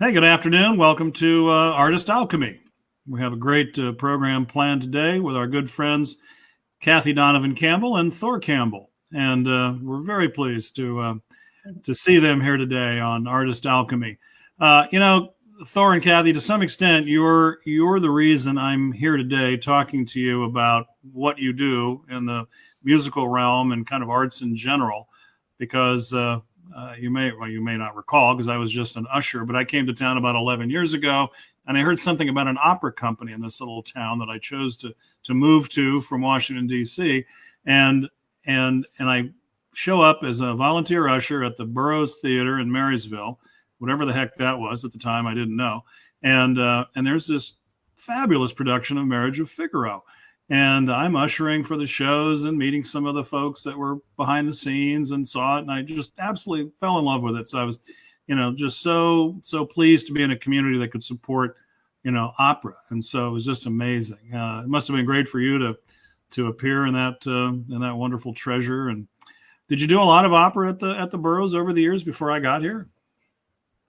Hey, good afternoon. Welcome to Artist Alchemy. We have a great program planned today with our good friends Kathy Donovan Campbell and Thor Campbell, and we're very pleased to see them here today on Artist Alchemy. Thor and Kathy, to some extent, you're the reason I'm here today talking to you about what you do in the musical realm and kind of arts in general, because you may not recall, because I was just an usher, but I came to town about 11 years ago, and I heard something about an opera company in this little town that I chose to move to from Washington, D.C. And I show up as a volunteer usher at the Burroughs Theater in Marysville, whatever the heck that was at the time, I didn't know. And there's this fabulous production of Marriage of Figaro. And I'm ushering for the shows and meeting some of the folks that were behind the scenes and saw it. And I just absolutely fell in love with it. So I was, just so pleased to be in a community that could support, opera. And so it was just amazing. It must have been great for you to appear in that wonderful treasure. And did you do a lot of opera at the Burroughs over the years before I got here?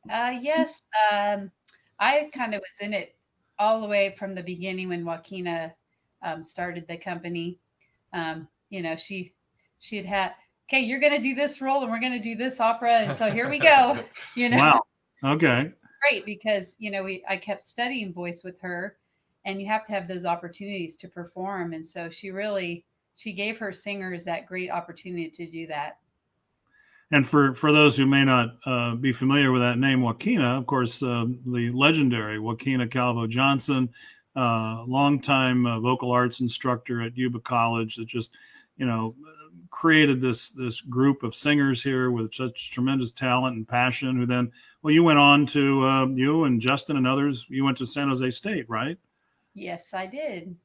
Yes. I kind of was in it all the way from the beginning when Joaquina started the company. She had, okay, you're going to do this role and we're going to do this opera. And so here we go, Wow. Okay. Great. Because, I kept studying voice with her, and you have to have those opportunities to perform. And so she gave her singers that great opportunity to do that. And for those who may not be familiar with that name, Joaquina, of course, the legendary Joaquina Calvo Johnson, longtime vocal arts instructor at Yuba College, that just, created this group of singers here with such tremendous talent and passion. Who then, well, you went on to you and Justin and others. You went to San Jose State, right? Yes, I did.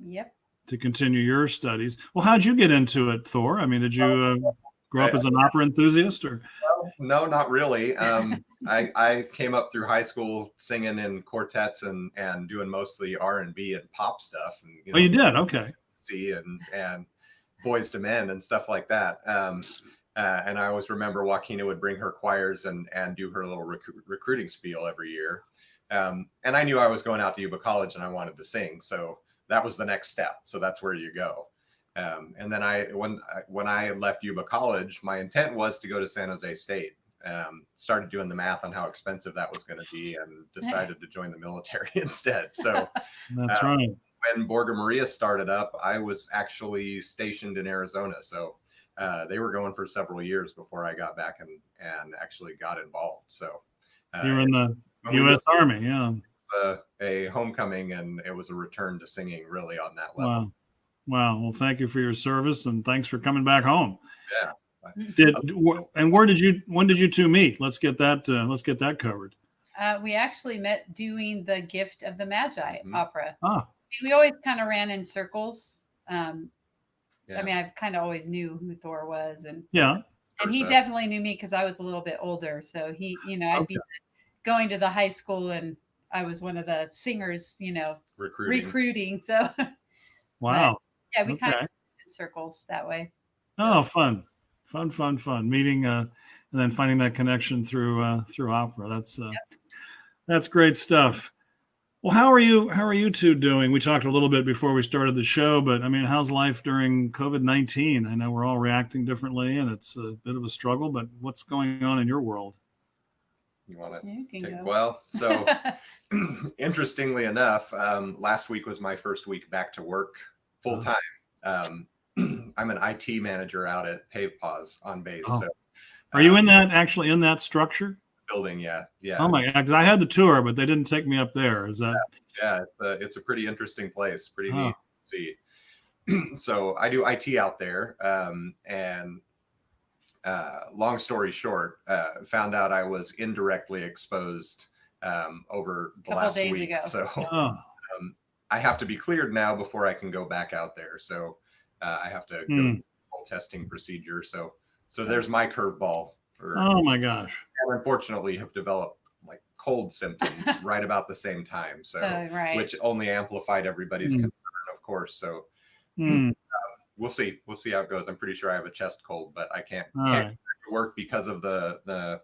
Yep. To continue your studies. Well, how'd you get into it, Thor? I mean, did you grow up as an opera enthusiast, or? Well, no, not really. I came up through high school singing in quartets and doing mostly R&B and pop stuff. And, oh, you did? Okay. See, and Boys to Men and stuff like that. And I always remember Joaquina would bring her choirs and do her little recruiting spiel every year. And I knew I was going out to Yuba College and I wanted to sing. So that was the next step. So that's where you go. And then when I left Yuba College, my intent was to go to San Jose State. Started doing the math on how expensive that was going to be, and decided to join the military instead. So that's right. When Borga Maria started up, I was actually stationed in Arizona. So they were going for several years before I got back and actually got involved. So you were in the U.S. Army, yeah. A homecoming, and it was a return to singing, really, on that level. Wow. Well, thank you for your service, and thanks for coming back home. Yeah. When did you two meet? Let's get that covered. We actually met doing the Gift of the Magi opera. Ah. We always kind of ran in circles. I mean, I've kind of always knew who Thor was, and he definitely knew me because I was a little bit older. So he, I'd be going to the high school, and I was one of the singers, recruiting. So wow. But, we kind of in circles that way. Oh, fun. Meeting and then finding that connection through opera. That's great stuff. Well, how are you two doing? We talked a little bit before we started the show, but I mean, how's life during COVID-19? I know we're all reacting differently, and it's a bit of a struggle, but what's going on in your world? You want to take? Well, so interestingly enough, last week was my first week back to work full time. I'm an IT manager out at Pave Paws on base. Oh. So, are you in that structure? Building, yeah. Oh my God, because I had the tour, but they didn't take me up there. Is that? Yeah, it's a pretty interesting place, pretty neat to see. So I do IT out there, and long story short, found out I was indirectly exposed over the last week. Ago. So I have to be cleared now before I can go back out there. So I have to go through the whole testing procedure. So there's my curveball. Oh my gosh! And unfortunately, have developed like cold symptoms right about the same time. So which only amplified everybody's concern, of course. So we'll see how it goes. I'm pretty sure I have a chest cold, but I can't work because of the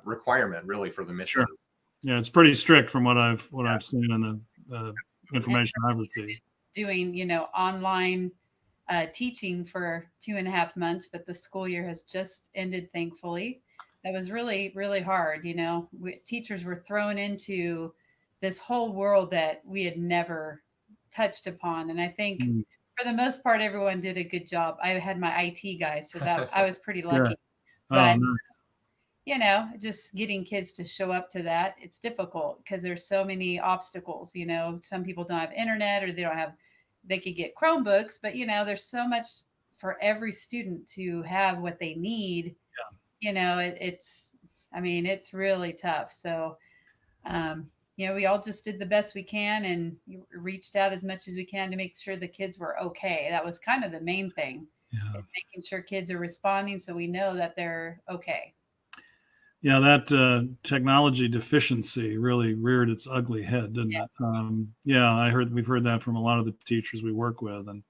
requirement really for the mission. Sure. Yeah, it's pretty strict from what I've seen in the information I've received. Doing, online teaching for 2.5 months, but the school year has just ended, thankfully. That was really, really hard. Teachers were thrown into this whole world that we had never touched upon. And I think for the most part, everyone did a good job. I had my IT guy, so that I was pretty lucky. Yeah. But just getting kids to show up to that, it's difficult because there's so many obstacles. Some people don't have internet, or they could get Chromebooks, but there's so much for every student to have what they need. It's really tough. So, we all just did the best we can and reached out as much as we can to make sure the kids were okay. That was kind of the main thing, making sure kids are responding so we know that they're okay. Yeah, that technology deficiency really reared its ugly head, didn't it? We've heard that from a lot of the teachers we work with, and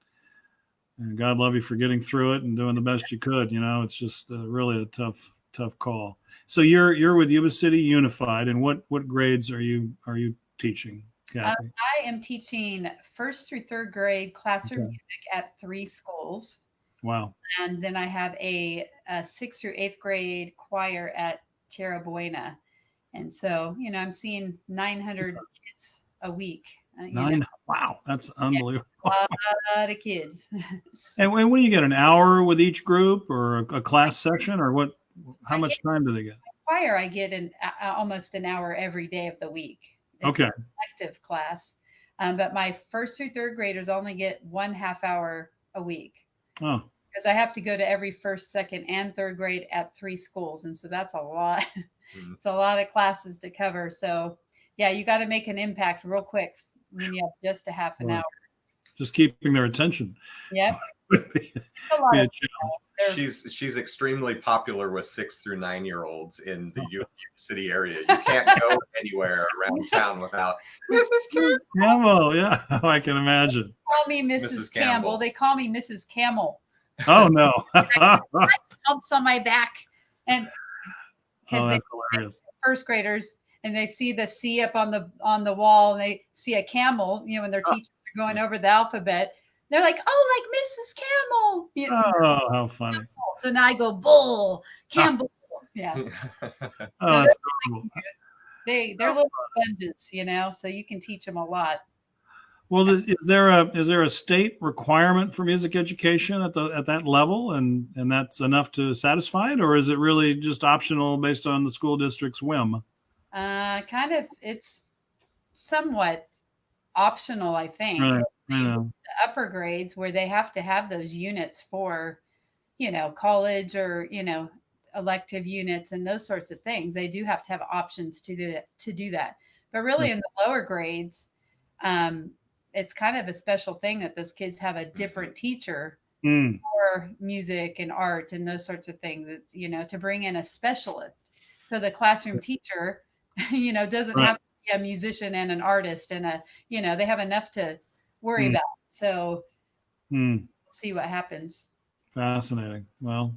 God love you for getting through it and doing the best you could. It's just really a tough call. So you're with Yuba City Unified, and what grades are you teaching, Kathy? I am teaching 1st through 3rd grade classroom music at 3 schools. Wow. And then I have a 6th through 8th grade choir at Tierra Buena. And so, I'm seeing 900 kids a week. Wow, that's unbelievable. A lot of kids. And what do you get, an hour with each group, or a class session, or what? How much time do they get? Choir, I get almost an hour every day of the week. It's okay. An elective class. But my 1st through 3rd graders only get 1/2 hour a week. Oh. Because I have to go to every 1st, 2nd, and 3rd grade at 3 schools. And so that's a lot. It's a lot of classes to cover. So, yeah, you got to make an impact real quick when you have just a half an hour. Just keeping their attention. Yep. She's extremely popular with 6 through 9-year-olds in the Yuba City area. You can't go anywhere around town without Mrs. Campbell. Yeah, I can imagine. They call me Mrs. Campbell. They call me Mrs. Camel. Oh no! Humps on my back, and that's hilarious. 1st graders, and they see the C up on the wall, and they see a camel. When their teachers are going over the alphabet, they're like, "Oh, like Mrs. Camel." Oh, how funny! So now I go Bull Campbell. Yeah. That's adorable. They're little sponges, so you can teach them a lot. Well, is there a state requirement for music education at that level, and that's enough to satisfy it, or is it really just optional based on the school district's whim? Kind of, it's somewhat optional, I think. Right. The upper grades where they have to have those units for, college or elective units and those sorts of things. They do have to have options to do that. But really, in the lower grades, it's kind of a special thing that those kids have a different teacher for music and art and those sorts of things. It's, to bring in a specialist. So the classroom teacher, doesn't have to be a musician and an artist and they have enough to worry about. So see what happens. Fascinating. Well,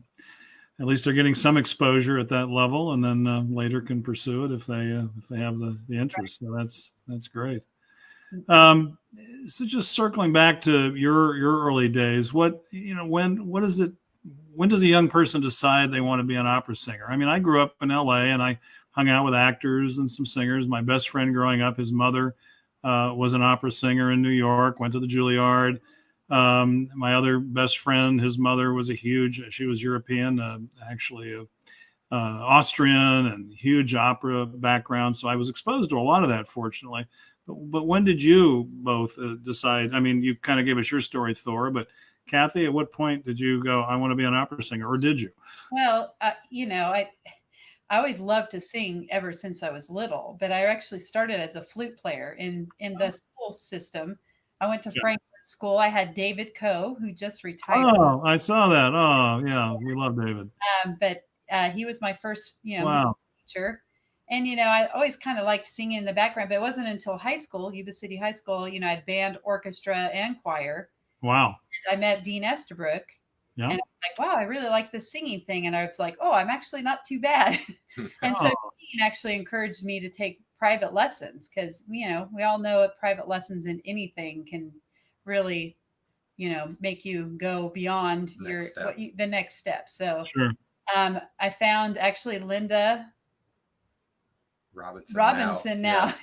at least they're getting some exposure at that level, and then later can pursue it if they have the interest. So that's great. So just circling back to your early days, when does a young person decide they want to be an opera singer? I mean, I grew up in LA and I hung out with actors and some singers. My best friend growing up, his mother was an opera singer in New York, went to the Juilliard. My other best friend, his mother was she was European, actually Austrian, and huge opera background. So I was exposed to a lot of that, fortunately. But when did you both decide? I mean, you kind of gave us your story, Thor, but Kathy, at what point did you go, I want to be an opera singer, or did you? Well, I always loved to sing ever since I was little, but I actually started as a flute player in the school system. I went to Franklin School. I had David Coe, who just retired. Oh, I saw that. Oh, yeah, we love David. But he was my first, wow. teacher. And, I always kind of liked singing in the background, but it wasn't until high school, Yuba City High School, I had band, orchestra, and choir. Wow. And I met Dean Estabrook. Yeah. And I was like, wow, I really like this singing thing. And I was like, oh, I'm actually not too bad. And so Dean actually encouraged me to take private lessons because, we all know that private lessons in anything can really, make you go beyond the next step. So sure. I found actually Linda Robinson now.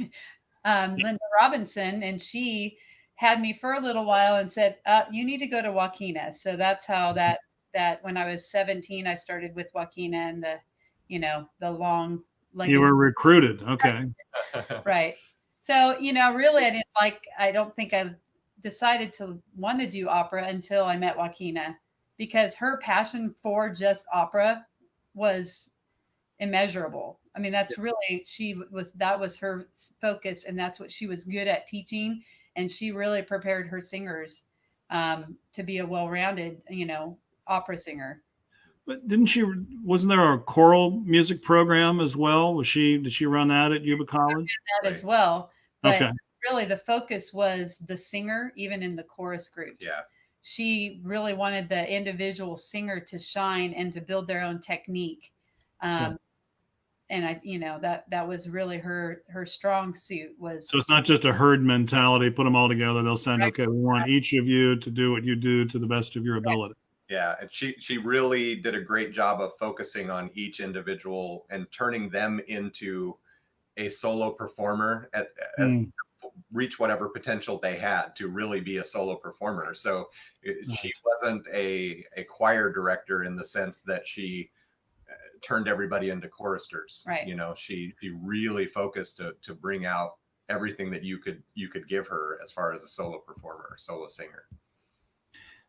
Yeah. Linda Robinson, and she had me for a little while and said, you need to go to Joaquina. So that's how that when I was 17, I started with Joaquina and the long legged. You were recruited. Okay. Right. So, really, I don't think I decided to want to do opera until I met Joaquina, because her passion for just opera was immeasurable. I mean, that's really, that was her focus, and that's what she was good at teaching. And she really prepared her singers to be a well-rounded, opera singer. But wasn't there a choral music program as well? Did she run that at Yuba College? That as well. But okay. Really the focus was the singer, even in the chorus groups. Yeah. She really wanted the individual singer to shine and to build their own technique. And that was really her strong suit was. So it's not just a herd mentality, put them all together. They'll send, right. Okay, we want each of you to do what you do to the best of your ability. Yeah, and she really did a great job of focusing on each individual and turning them into a solo performer reach whatever potential they had to really be a solo performer. So she wasn't a choir director in the sense that she turned everybody into choristers. Right. She really focused to bring out everything that you could give her as far as a solo performer, solo singer.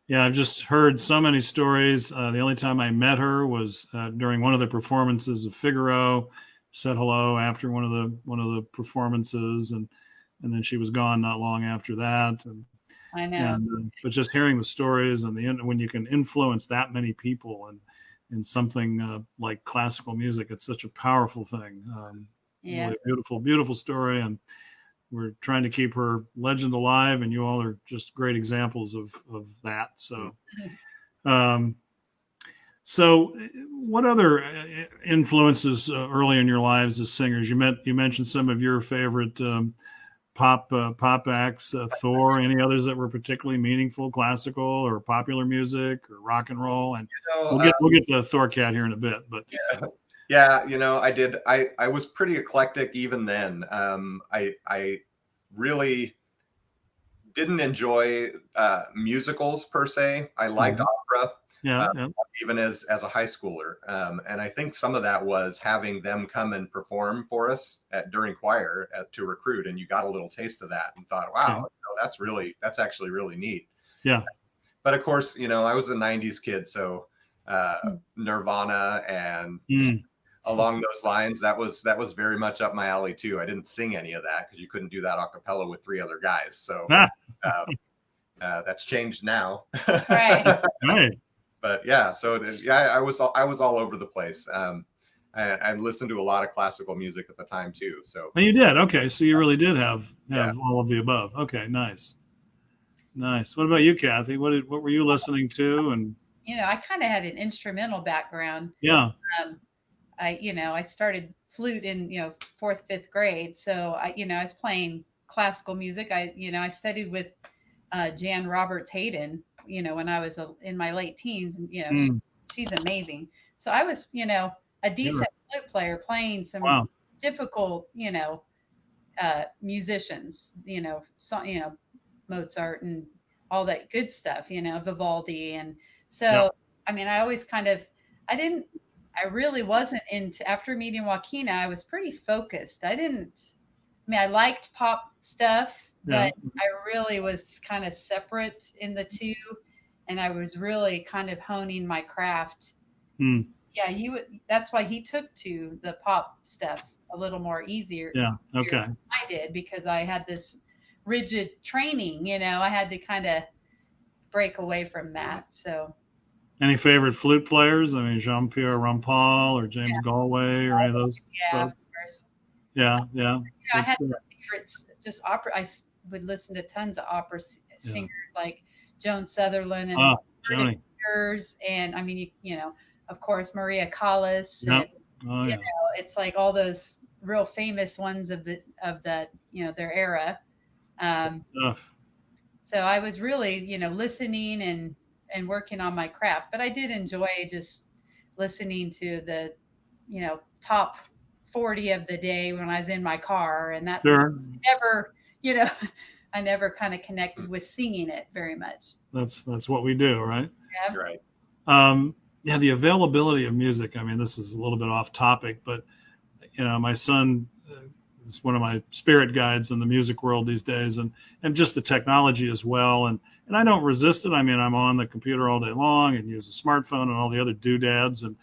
Yeah, I've just heard so many stories. The only time I met her was during one of the performances of Figaro. Said hello after one of the performances, and then she was gone not long after that. And, I know. But just hearing the stories and when you can influence that many people in something like classical music, it's such a powerful thing. Really beautiful, beautiful story, and we're trying to keep her legend alive, and you all are just great examples of that. So, so what other influences early in your lives as singers? You mentioned some of your favorite pop acts, Thor. Any others that were particularly meaningful, classical or popular music or rock and roll? And we'll get to Thor Cat here in a bit, but. Yeah, I was pretty eclectic even then. I really didn't enjoy musicals per se. I liked opera, even as a high schooler. And I think some of that was having them come and perform for us during choir to recruit. And you got a little taste of that and thought, wow, that's actually really neat. Yeah. But of course, I was a 90s kid, so Nirvana and along those lines, that was very much up my alley too. I didn't sing any of that because you couldn't do that a cappella with 3 other guys. So that's changed now. Right. Right. But yeah, so I was all over the place. I listened to a lot of classical music at the time too. So you did. Okay, so you really did have all of the above. Okay, nice. What about you, Kathy? What were you listening to? And I kind of had an instrumental background. Yeah. I started flute in 4th, 5th grade, so I was playing classical music. I studied with Jan Roberts Hayden, when I was in my late teens, and she's amazing. So I was a decent flute player playing some difficult musicians, Mozart and all that good stuff, Vivaldi, and so I mean I always I really wasn't into, after meeting Joaquina, I was pretty focused. I liked pop stuff, but I really was kind of separate in the two. And I was really kind of honing my craft. Yeah, that's why he took to the pop stuff a little more easier. Yeah. Okay. I did, because I had this rigid training, I had to kind of break away from that. So. Any favorite flute players? I mean, Jean-Pierre Rampal or James Galway or any of those folks? Of course. Yeah. I had favorites, just opera. I would listen to tons of opera singers like Joan Sutherland and Joni. And I mean, of course, Maria Callas. And, it's like all those real famous ones of the their era. So I was really, listening and working on my craft, but I did enjoy just listening to the, top 40 of the day when I was in my car, and that never, I never kind of connected with singing it very much. That's what we do, right? Yeah. Right. Yeah, the availability of music. I mean, this is a little bit off topic, but my son is one of my spirit guides in the music world these days, and just the technology as well. And I don't resist it. I mean, I'm on the computer all day long and use a smartphone and all the other doodads. And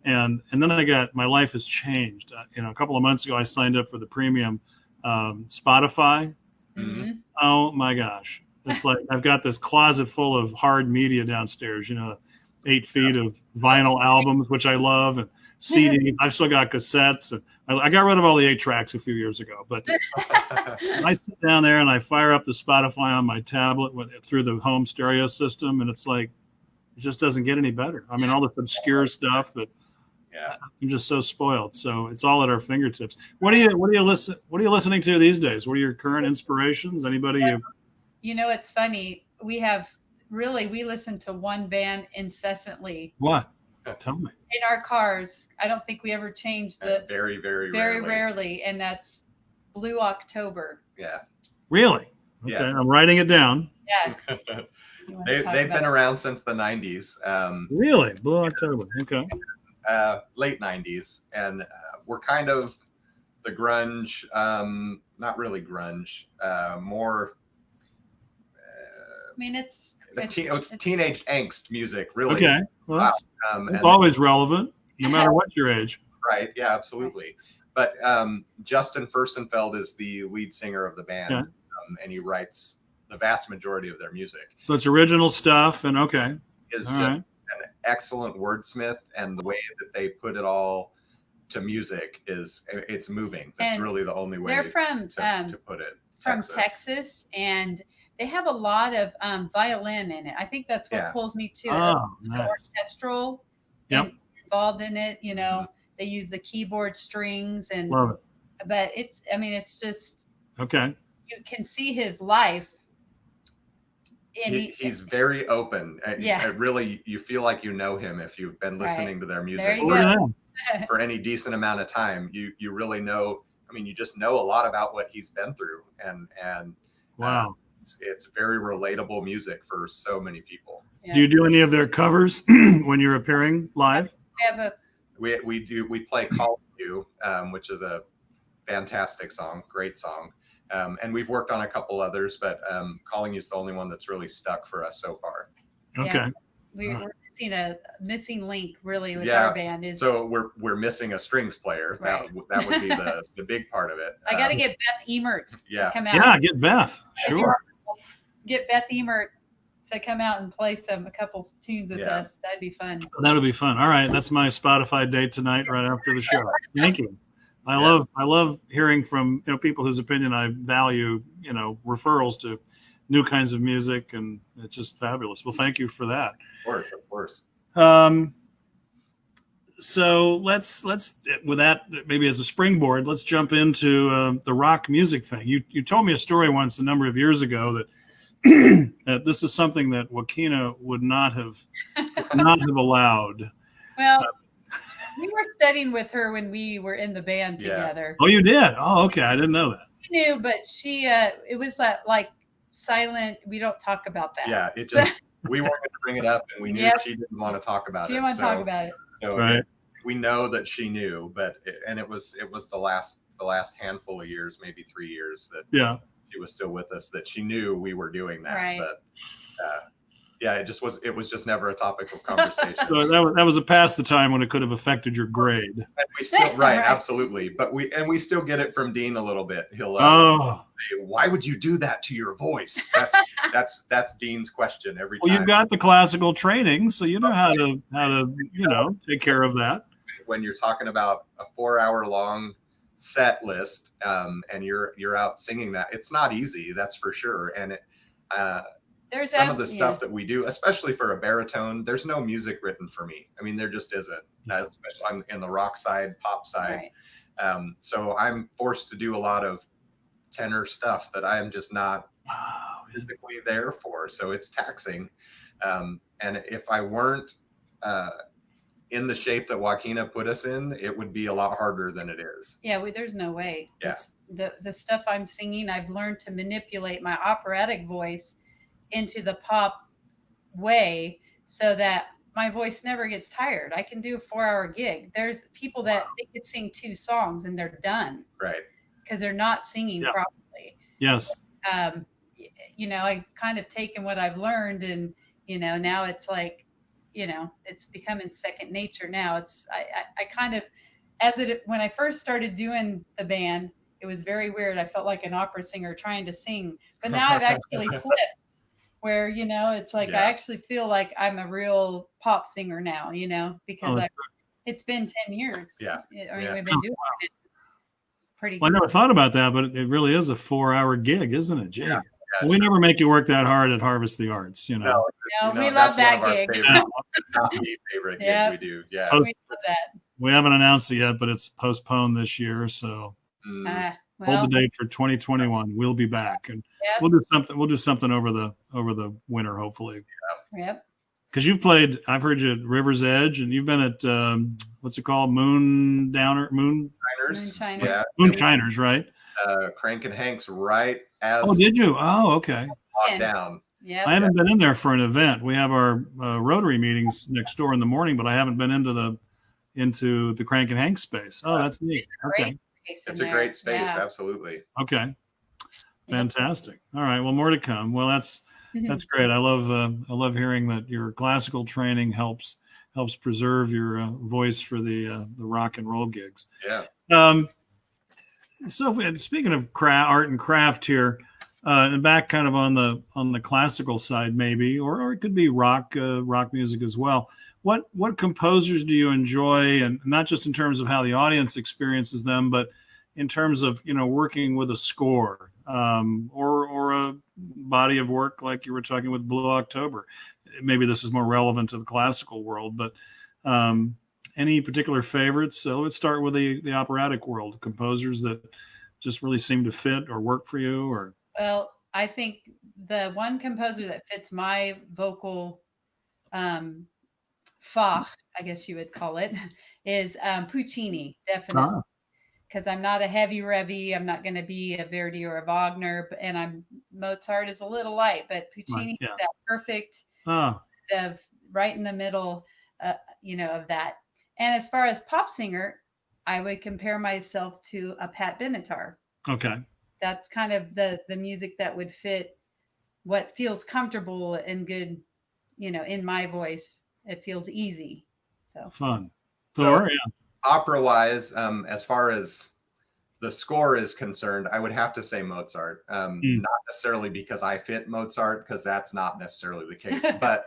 then my life has changed. A couple of months ago, I signed up for the premium Spotify. Mm-hmm. Oh my gosh. It's like I've got this closet full of hard media downstairs, 8 feet of vinyl albums, which I love, and CD. I've still got cassettes. And I got rid of all the 8 tracks a few years ago. But I sit down there and I fire up the Spotify on my tablet through the home stereo system, and it's like, it just doesn't get any better. I mean, all this obscure stuff that I'm just so spoiled. So it's all at our fingertips. What are you listening to these days? What are your current inspirations? Anybody? It's funny. We listen to one band incessantly. What? Tell me. In our cars. I don't think we ever changed the very, very rarely, and that's Blue October. Yeah. Really? Okay, yeah. I'm writing it down. Yeah. They've been around since the 90s. Really? Blue October. Okay. Late 90s, and we're kind of the grunge, not really grunge, more. I mean, it's teenage angst music, really. Okay. Well, it's always relevant, no matter what your age. Right. Yeah, absolutely. But Justin Furstenfeld is the lead singer of the band, and he writes the vast majority of their music. So it's original stuff, and okay. Is just an excellent wordsmith, and the way that they put it all to music it's moving. That's really the only way they're from to put it. From Texas, and they have a lot of violin in it. I think that's what pulls me to it. Nice. Orchestral involved in it. They use the keyboard strings and love it. But it's just okay. You can see his life. And he's very open. Really, you feel like you know him if you've been listening to their music for any decent amount of time. You really know. I mean, you just know a lot about what he's been through, and wow, it's very relatable music for so many people. Yeah. Do you do any of their covers when you're appearing live? We play "Call You," which is a fantastic song, great song, and we've worked on a couple others, but "Calling You" is the only one that's really stuck for us so far. Okay. We're missing a missing link really with our band so we're missing a strings player. Right. That would be the big part of it. I got to get Beth Emert to come out. Yeah, get Beth. Sure. Get Beth Emert to come out and play a couple tunes with us. That'd be fun. That'll be fun. All right, that's my Spotify date tonight, right after the show. Thank you. I love hearing from people whose opinion I value. Referrals to new kinds of music, and it's just fabulous. Well, thank you for that. Of course. So let's with that maybe as a springboard, let's jump into the rock music thing. You told me a story once a number of years ago that that this is something that Joaquina would not have allowed. Well, we were studying with her when we were in the band together. Oh, you did? Oh, okay. I didn't know that. We knew, but she it was like silent. We don't talk about that. Yeah, it just we wanted to bring it up, and we knew she didn't want to talk about it. She didn't want to talk about it. So right. We know that she knew, but it was the last handful of years, maybe 3 years that she was still with us, that she knew we were doing that. Right. But it was just never a topic of conversation. So that was a past the time when it could have affected your grade. And we still right, absolutely. But we still get it from Dean a little bit. He'll say, "Why would you do that to your voice?" That's Dean's question every time. Well, you've got the classical training, so you know how to take care of that. When you're talking about a 4-hour long set list, and you're out singing that, it's not easy, that's for sure. And some of the stuff that we do, especially for a baritone, there's no music written for me. I mean, there just isn't. Especially I'm in the rock side, pop side. Right. So I'm forced to do a lot of tenor stuff that I'm just not physically there for. So it's taxing. And if I weren't in the shape that Joaquina put us in, it would be a lot harder than it is. Yeah, there's no way. Yeah. The stuff I'm singing, I've learned to manipulate my operatic voice into the pop way so that my voice never gets tired. I can do a 4-hour gig. There's people that they could sing 2 songs and they're done. Right. Because they're not singing properly. Yes. I've kind of taken what I've learned and, now it's like, it's becoming second nature now. I kind of, when I first started doing the band, it was very weird. I felt like an opera singer trying to sing, but now I've actually flipped where, it's like, I actually feel like I'm a real pop singer now, because it's been 10 years. Yeah. We've been doing it pretty good. Well, I never thought about that, but it really is a 4-hour gig, isn't it? Gee. Yeah. Well, we never make you work that hard at Harvest the Arts, No, we love that gig. Favorite gig we do. Yeah. We love that. We haven't announced it yet, but it's postponed this year, so hold the date for 2021. We'll be back, and we'll do something over the winter, hopefully. Yep. Because you've played, I've heard you at River's Edge, and you've been at what's it called, Moonshiners. Yeah. Moonshiners, right? Crank and Hank's right as. Oh, did you? Oh, okay. Down. Yeah. I haven't been in there for an event. We have our Rotary meetings next door in the morning, but I haven't been into the Crank and Hank space. Oh, that's neat. Okay. It's a great space. Absolutely. Okay. Fantastic. All right. Well, more to come. Well, that's great. I love hearing that your classical training helps preserve your voice for the rock and roll gigs. Yeah. So speaking of art and craft here, and back kind of on the classical side, maybe, or it could be rock music as well. What composers do you enjoy, and not just in terms of how the audience experiences them, but in terms of working with a score or a body of work like you were talking with Blue October? Maybe this is more relevant to the classical world, but any particular favorites? So let's start with the operatic world, composers that just really seem to fit or work for you. Or I think the one composer that fits my vocal fach, I guess you would call it, is Puccini, definitely. Because I'm not a heavy revy, I'm not going to be a Verdi or a Wagner, and Mozart is a little light, but Puccini is that perfect of right in the middle, of that. And as far as pop singer, I would compare myself to a Pat Benatar. Okay. That's kind of the music that would fit what feels comfortable and good, in my voice. It feels easy. So fun. Thor, opera-wise, as far as the score is concerned, I would have to say Mozart. Not necessarily because I fit Mozart, because that's not necessarily the case, but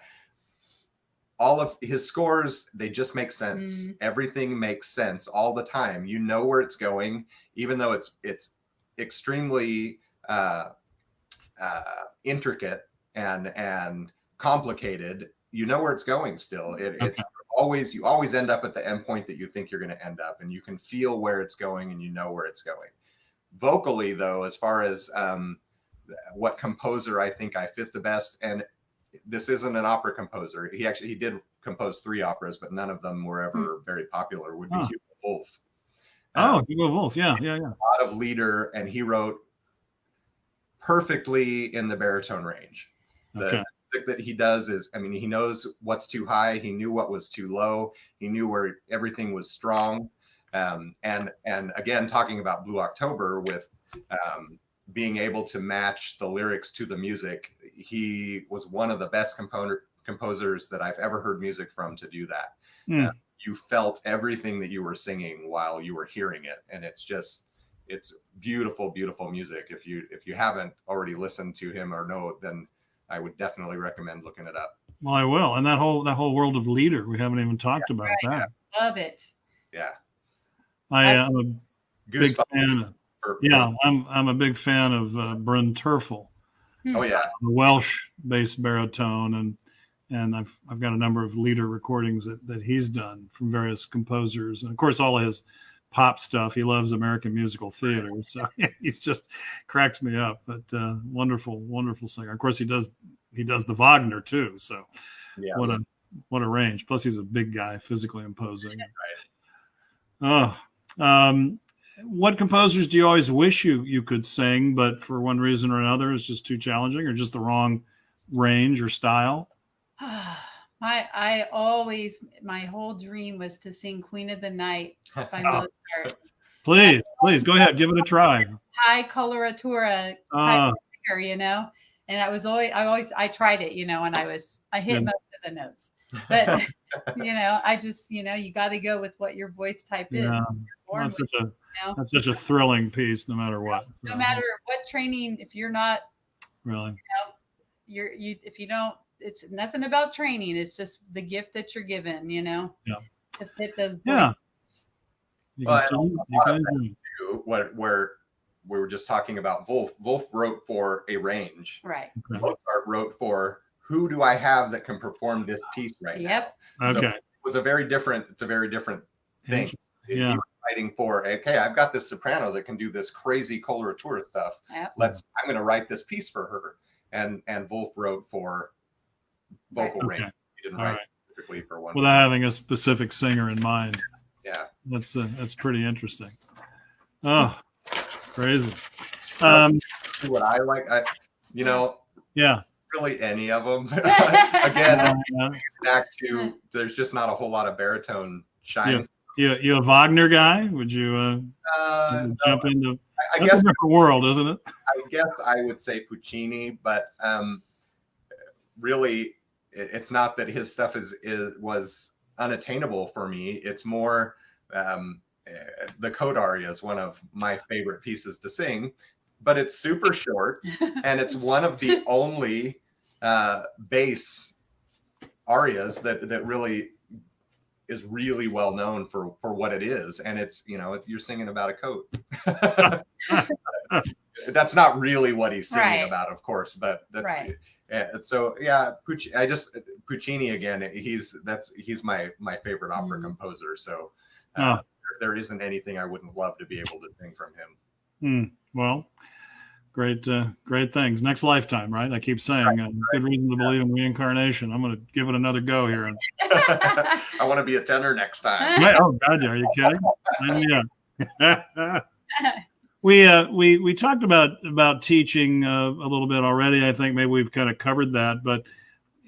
all of his scores, they just make sense. Everything makes sense all the time. You know where it's going, even though it's extremely intricate and complicated. You know where it's going still. You always end up at the end point that you think you're going to end up, and you can feel where it's going and you know where it's going. Vocally, though, as far as what composer I think I fit the best, and this isn't an opera composer. He did compose 3 operas, but none of them were ever very popular, would be Hugo Wolf. Hugo Wolf. Yeah. A lot of leader, and he wrote perfectly in the baritone range. The music that he does is, he knows what's too high. He knew what was too low. He knew where everything was strong. And again, talking about Blue October with being able to match the lyrics to the music, he was one of the best composers that I've ever heard music from to do that. You felt everything that you were singing while you were hearing it, and it's beautiful, beautiful music. If you haven't already listened to him or know, then I would definitely recommend looking it up. Well, I will. And that whole world of Lieder, we haven't even talked about that. Love it. Yeah. I'm a big fan. I'm a big fan of Bryn Terfel. Oh yeah, a Welsh-based baritone, and I've got a number of leader recordings that he's done from various composers, and of course all of his pop stuff. He loves American musical theater, so he's just cracks me up. But wonderful singer. Of course, he does the Wagner too. So yes. what a range. Plus, he's a big guy, physically imposing. Right. What composers do you always wish you could sing, but for one reason or another, it's just too challenging, or just the wrong range or style? I always, my whole dream was to sing Queen of the Night by Mozart. Please go ahead, give it a try. High coloratura type of singer, you know. And I tried it, you know, and I hit most of the notes. But you know, I just, you know, you got to go with what your voice type is. Well, that's such a thrilling piece, no matter what. So. No matter what training, if you're not really, you know, if you don't, it's nothing about training. It's just the gift that you're given, you know, to fit those. Yeah. Where we were just talking about Wolf. Wolf wrote for a range. Right. Okay. Mozart wrote for who do I have that can perform this piece right now? Okay. So it was a very different thing. He was writing for, okay, I've got this soprano that can do this crazy coloratura stuff. Yep. I'm going to write this piece for her. And Wolf wrote for vocal range. He didn't write specifically for one. Without having a specific singer in mind. Yeah. That's pretty interesting. Oh, crazy. What I like, really any of them. Again, back to there's just not a whole lot of baritone shine. You a Wagner guy? Would you jump into? I guess a different world, isn't it? I guess I would say Puccini, but really, it's not that his stuff was unattainable for me. It's more the Coda aria is one of my favorite pieces to sing, but it's super short, and it's one of the only bass arias that really is really well known for what it is. And it's, you know, you're singing about a coat. That's not really what he's singing about, of course, but that's so yeah. Puccini again. He's my favorite opera composer. So there isn't anything I wouldn't love to be able to sing from him. Well, great things. Next lifetime, right? I keep saying, good reason to believe in reincarnation. I'm going to give it another go here. And I want to be a tenor next time. Oh God, are you kidding? Yeah. We talked about teaching a little bit already. I think maybe we've kind of covered that, but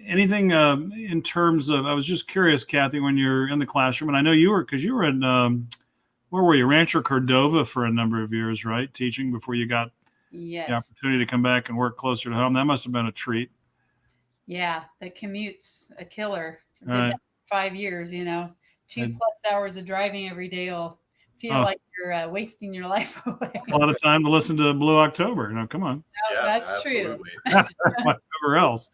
anything in terms of, I was just curious, Kathy, when you're in the classroom, and I know you were in, where were you? Rancho Cordova for a number of years, right? Teaching before you got the opportunity to come back and work closer to home. That must have been a treat. Yeah, the commute's a killer. Did that for 5 years, you know, 2+ hours of driving every day will feel like you're wasting your life away. A lot of time to listen to Blue October. No, come on. No, that's true. Whatever else.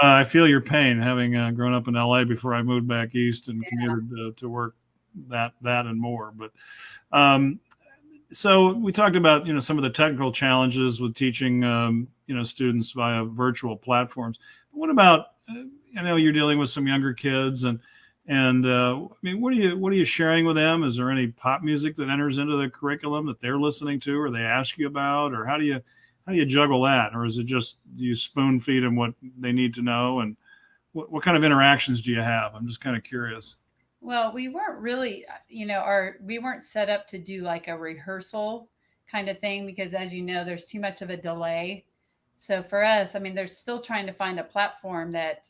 I feel your pain, having grown up in LA before I moved back east and commuted to work that and more. But so we talked about, you know, some of the technical challenges with teaching, you know, students via virtual platforms. But what about, I know you're dealing with some younger kids, and I mean, what are you sharing with them? Is there any pop music that enters into the curriculum that they're listening to, or they ask you about, or how do you juggle that, or is it just do you spoon feed them what they need to know, and what kind of interactions do you have? I'm just kind of curious. Well, we weren't really, you know, we weren't set up to do like a rehearsal kind of thing because, as you know, there's too much of a delay. So for us, I mean, they're still trying to find a platform that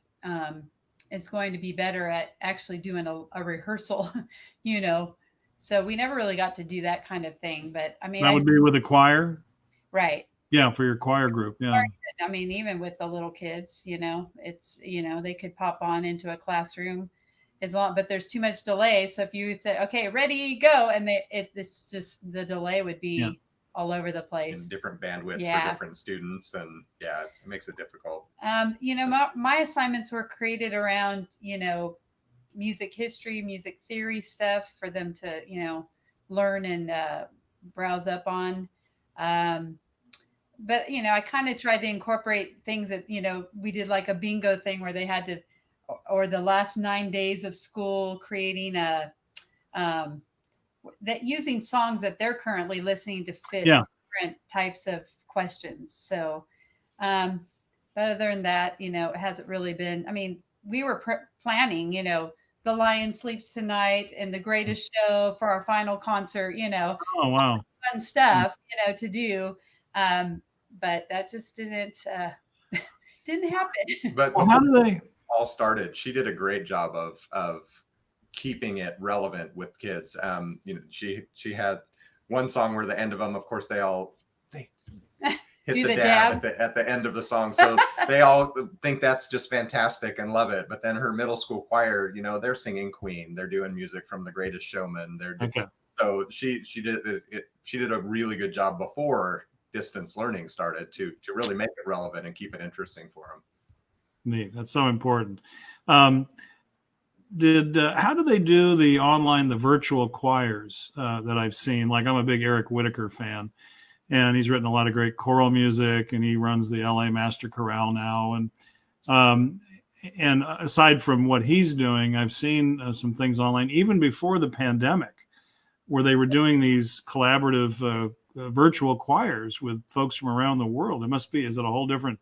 is going to be better at actually doing a rehearsal, you know. So we never really got to do that kind of thing. But I mean, that would be with a choir, right? Yeah, for your choir group. Yeah. I mean, even with the little kids, you know, it's, you know, they could pop on into a classroom. But there's too much delay. So if you say, okay, ready, go, and it's just the delay would be all over the place. In different bandwidth for different students, and it makes it difficult. You know, my assignments were created around, you know, music history, music theory stuff for them to, you know, learn and browse up on. but I kind of tried to incorporate things that, we did like a bingo thing where they had to, or the last 9 days of school, creating um, that using songs that they're currently listening to fit different types of questions. So, but other than that, it hasn't really been. I mean, we were planning, The Lion Sleeps Tonight and The Greatest Show for our final concert. Oh wow, fun stuff, to do. But that just didn't happen. But how do they all started? She did a great job of keeping it relevant with kids. She had one song where the end of them, of course, they hit the dab at the end of the song, so they all think that's just fantastic and love it. But then her middle school choir, they're singing Queen, they're doing music from The Greatest Showman. So she did a really good job before distance learning started to really make it relevant and keep it interesting for them. Neat. That's so important. How do they do the virtual choirs that I've seen? Like, I'm a big Eric Whitaker fan, and he's written a lot of great choral music, and he runs the LA Master Chorale now. And aside from what he's doing, I've seen some things online, even before the pandemic, where they were doing these collaborative virtual choirs with folks from around the world. Is it a whole different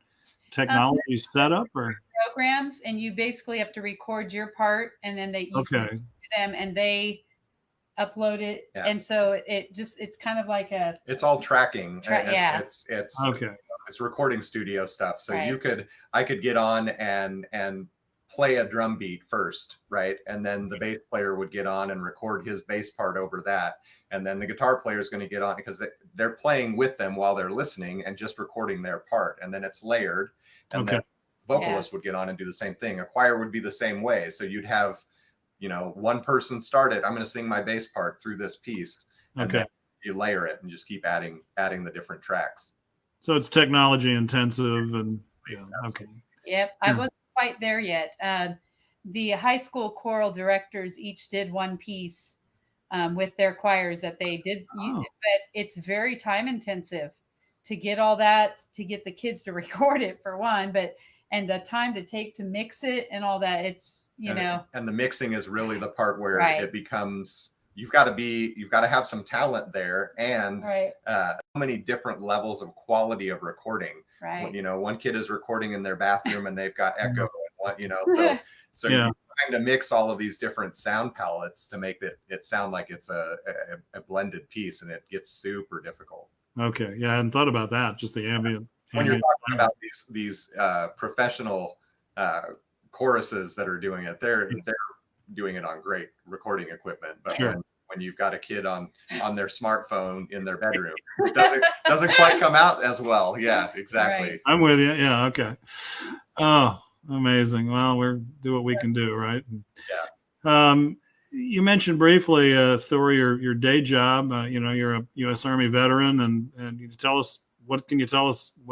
technology setup or programs, and you basically have to record your part, and then you send it to them and they upload it. And so it's kind of like it's all tracking. It's okay. It's recording studio stuff. So I could get on and play a drum beat first, right? And then the bass player would get on and record his bass part over that. And then the guitar player is going to get on because they're playing with them while they're listening and just recording their part. And then it's layered. And then vocalist would get on and do the same thing. A choir would be the same way. So you'd have, one person started, I'm going to sing my bass part through this piece. And then you layer it and just keep adding the different tracks. So it's technology intensive and Yep. I wasn't quite there yet. The high school choral directors each did one piece with their choirs that they did, but it's very time intensive to get all that, to get the kids to record it for one, and the time to take to mix it and all that. It's, and the mixing is really the part where it becomes, you've got to have some talent there, and so many different levels of quality of recording. Right. One kid is recording in their bathroom and they've got echo and so you're trying to mix all of these different sound palettes to make it sound like it's a blended piece, and it gets super difficult. Okay. Yeah, I hadn't thought about that. Just the ambient. When you're talking about these professional choruses that are doing it, they're doing it on great recording equipment. But when you've got a kid on their smartphone in their bedroom, it doesn't quite come out as well. Yeah, exactly. Right. I'm with you. Yeah. Okay. Oh, amazing. Well, we'll do what we can do, right? Yeah. You mentioned briefly, Thor, your day job. You're a U.S. Army veteran, and you tell us what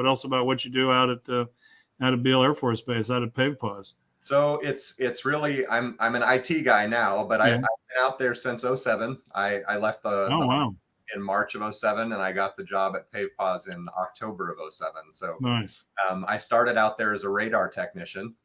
else about what you do out at Beale Air Force Base, out at PavePause? So it's really, I'm an IT guy now, but I've been out there since 2007. I left in March of 2007, and I got the job at PavePause in October of 2007. So nice. I started out there as a radar technician.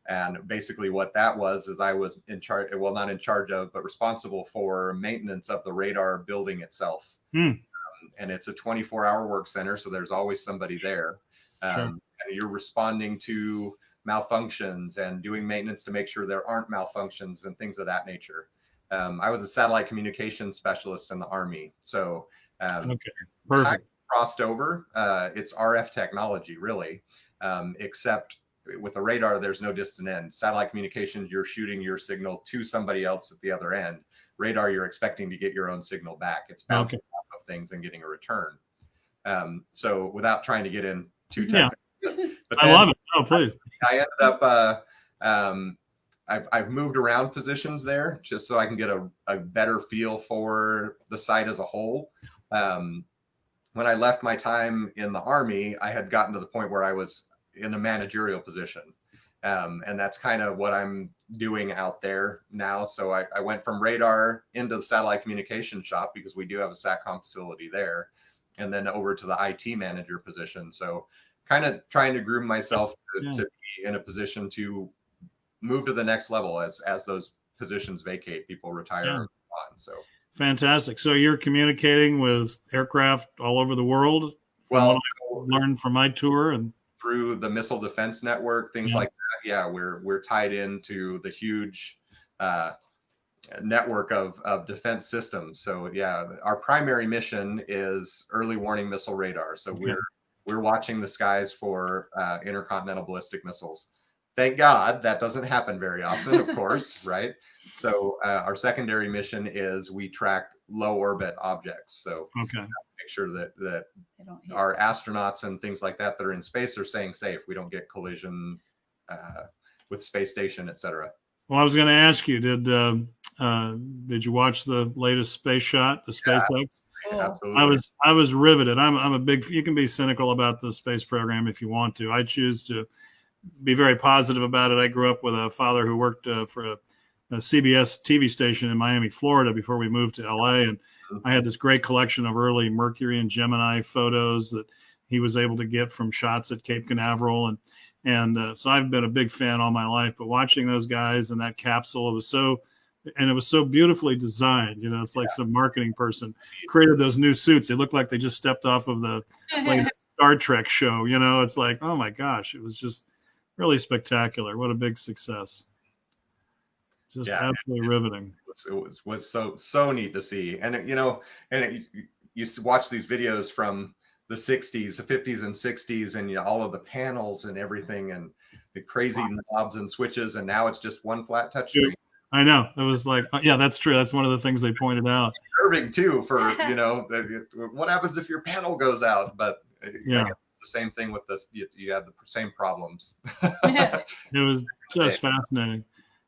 And basically what that was is I was in charge, well, not in charge of, but responsible for maintenance of the radar building itself. And it's a 24-hour work center, so there's always somebody there. And you're responding to malfunctions and doing maintenance to make sure there aren't malfunctions and things of that nature. I was a satellite communications specialist in the Army. So perfect. I crossed over. It's RF technology, really, except with the radar, there's no distant end. Satellite communications, you're shooting your signal to somebody else at the other end. Radar, you're expecting to get your own signal back. It's bouncing off of things and getting a return. So without trying to get in too technical, but I love it. Oh, please. I ended up, I've moved around positions there just so I can get a better feel for the site as a whole. When I left my time in the Army, I had gotten to the point where I was in a managerial position. And that's kind of what I'm doing out there now. So I went from radar into the satellite communication shop because we do have a SATCOM facility there. and then over to the IT manager position. So kind of trying to groom myself to be in a position to move to the next level as those positions vacate, people retire on. So fantastic. So you're communicating with aircraft all over the world? Well, I learned from my tour and through the Missile Defense Network, things like that. Yeah, we're tied into the huge network of defense systems. So yeah, our primary mission is early warning missile radar. So we're watching the skies for intercontinental ballistic missiles. Thank God that doesn't happen very often, of course, right? So our secondary mission is we track low orbit objects. So make sure that our astronauts and things like that are in space are staying safe. We don't get collision with space station, et cetera. Well, I was going to ask you, did you watch the latest space shot, the SpaceX? Absolutely. I was riveted. I'm a big. You can be cynical about the space program if you want to. I choose to be very positive about it. I grew up with a father who worked for a CBS TV station in Miami, Florida, before we moved to LA, and I had this great collection of early Mercury and Gemini photos that he was able to get from shots at Cape Canaveral, and so I've been a big fan all my life. But watching those guys in that capsule, it was so beautifully designed. You know, it's like some marketing person created those new suits. They looked like they just stepped off of the latest Star Trek show. You know, it's like, oh my gosh, it was just really spectacular. What a big success. Just absolutely riveting. It was so neat to see. And you watch these videos from the 60s, the 50s and 60s, and all of the panels and everything, and the crazy knobs and switches, and now it's just one flat touch screen. I know. It was like, yeah, that's true. That's one of the things they pointed out. Disturbing too, for what happens if your panel goes out? But the same thing with this. You had the same problems. It was just fascinating.